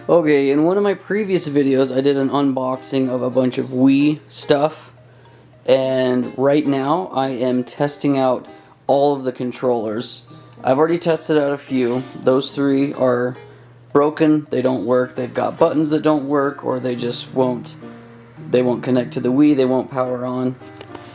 Okay, in one of my previous videos, I did an unboxing of a bunch of Wii stuff, and right now I am testing out all of the controllers. I've already tested out a few. Those three are broken, they don't work, they've got buttons that don't work, or they just won't connect to the Wii, they won't power on.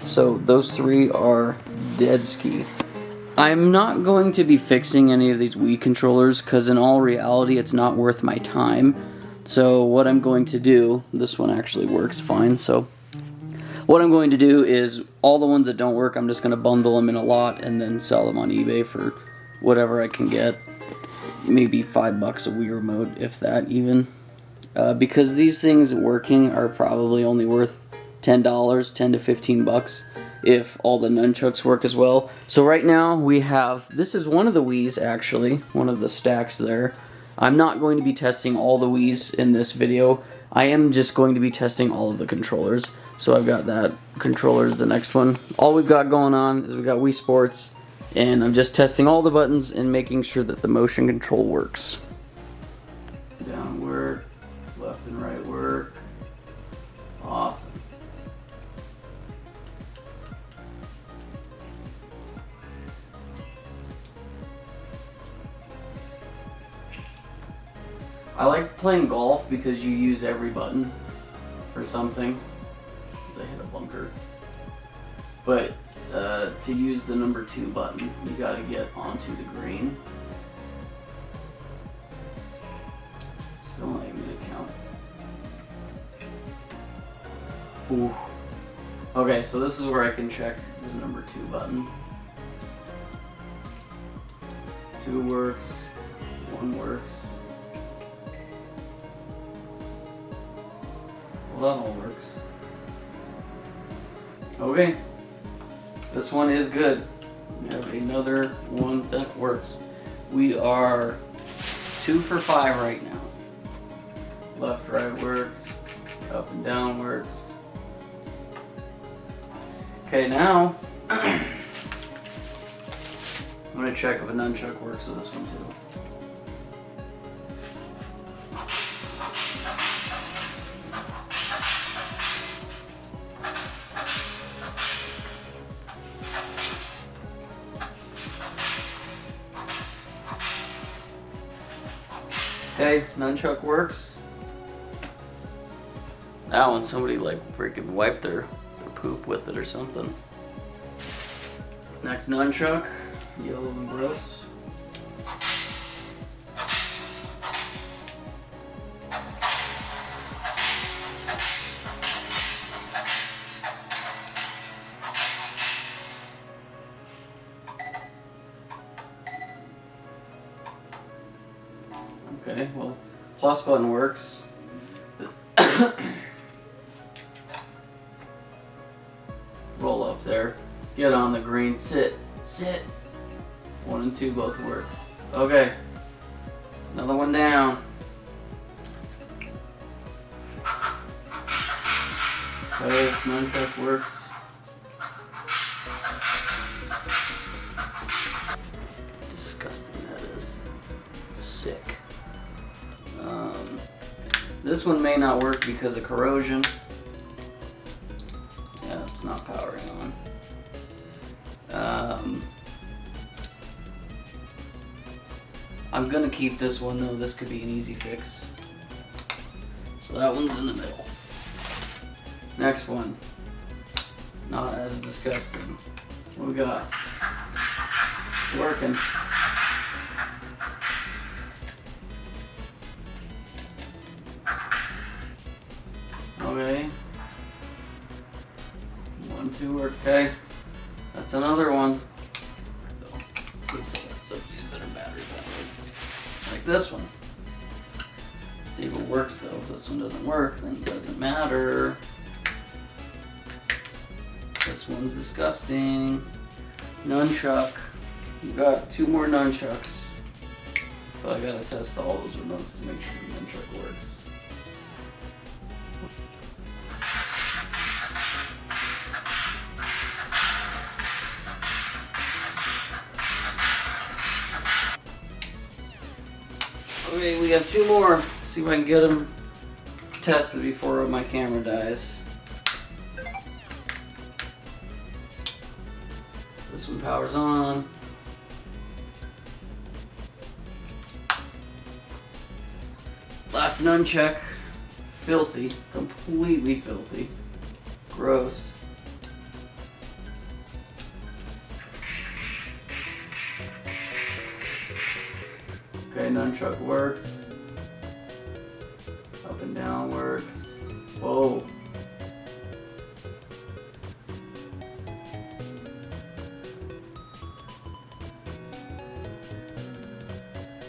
So those three are dead ski. I'm not going to be fixing any of these Wii controllers because in all reality it's not worth my time. So what I'm going to do, this one actually works fine, so what I'm going to do is all the ones that don't work, I'm just going to bundle them in a lot and then sell them on eBay for whatever I can get. Maybe $5 a Wii remote, if that even. Because these things working are probably only worth $10, 10 to 15 bucks. If all the nunchucks work as well. So right now we have, this is one of the Wiis actually, one of the stacks there. I'm not going to be testing all the Wiis in this video. I am just going to be testing all of the controllers. So I've got that controller is the next one. All we've got going on is we got Wii Sports, and I'm just testing all the buttons and making sure that the motion control works. Down work, left and right work. Awesome. I like playing golf because you use every button for something. I hit a bunker. But to use the number 2 button, you gotta get onto the green. Still not even gonna count. Ooh. Okay, so this is where I can check the number 2 button. 2 works, 1 works. Well, that all works. Okay, this one is good. We have another one that works. We are 2 for 5 right now. Left, right works. Up and down works. Okay, now I'm gonna check if a nunchuck works with this one too. Okay, nunchuck works. That one, somebody like freaking wiped their poop with it or something. Next nunchuck, yellow and gross. Okay, well, plus button works. Roll up there. Get on the green. Sit. Sit. 1 and 2 both work. Okay. Another one down. Okay, this nunchuck works. Disgusting that is. Sick. This one may not work because of corrosion. Yeah, it's not powering on. I'm gonna keep this one though. This could be an easy fix. So that one's in the middle. Next one. Not as disgusting. What we got? It's working. Okay. 1, 2 work. Okay. That's another one. Some use that are battery powered. Like this one. See if it works though. If this one doesn't work, then it doesn't matter. This one's disgusting. Nunchuck. We've got 2 more nunchucks. But I gotta test all those remotes to make sure the nunchuck works. Okay, we have 2 more. See if I can get them tested before my camera dies. This one powers on. Last nunchuck. Filthy. Completely filthy. Gross. Okay, nunchuck works. Up and down works. Whoa.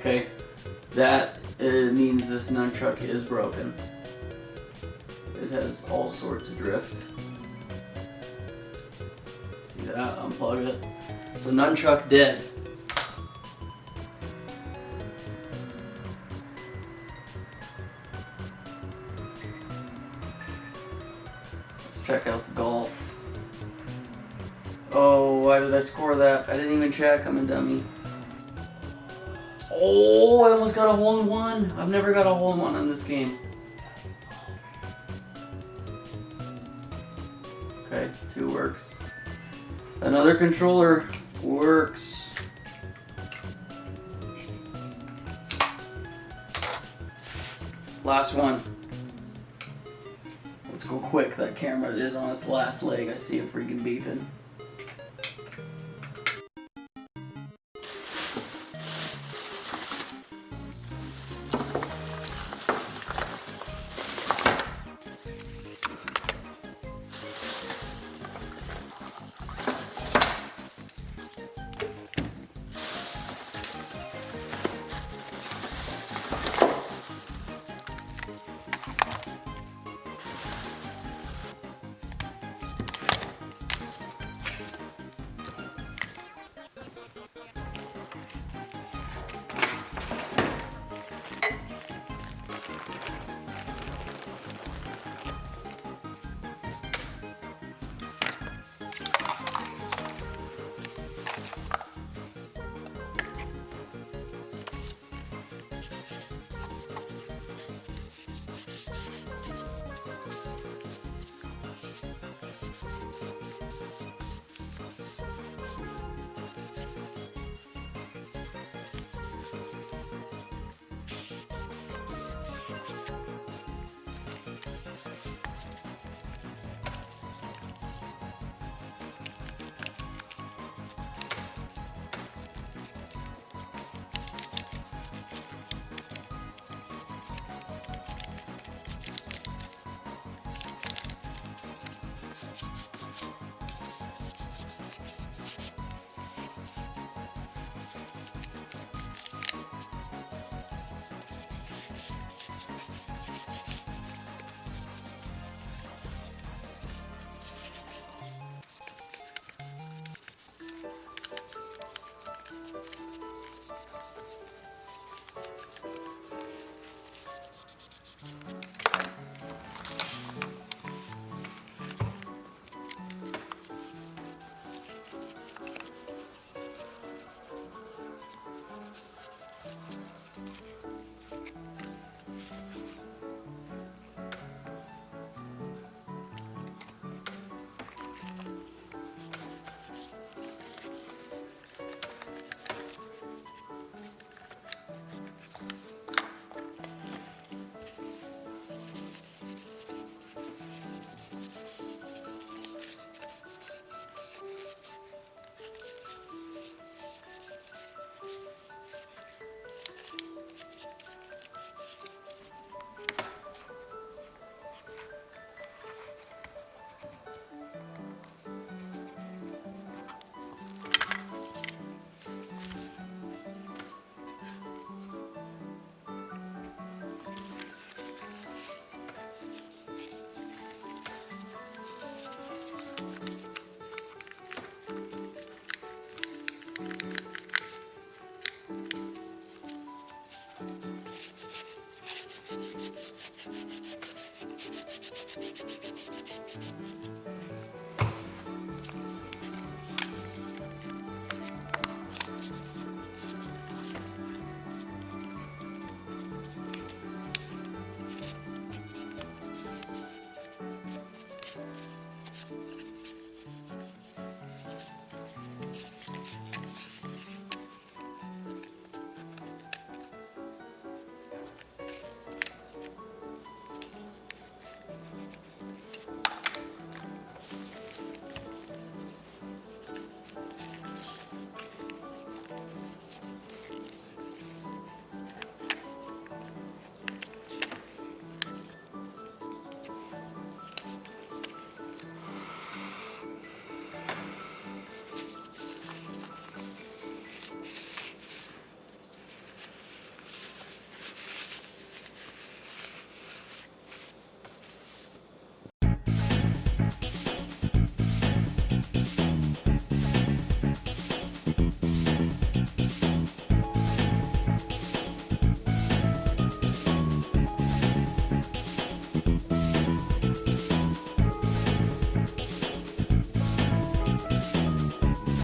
Okay, that means this nunchuck is broken. It has all sorts of drift. See that? Unplug it. So nunchuck dead. Let's check out the golf. Oh, why did I score that? I didn't even check. I'm a dummy. Oh, I almost got a hole in one. I've never got a hole in one in this game. Okay, 2 works. Another controller works. Last one. Let's go quick. That camera is on its last leg. I see it freaking beeping.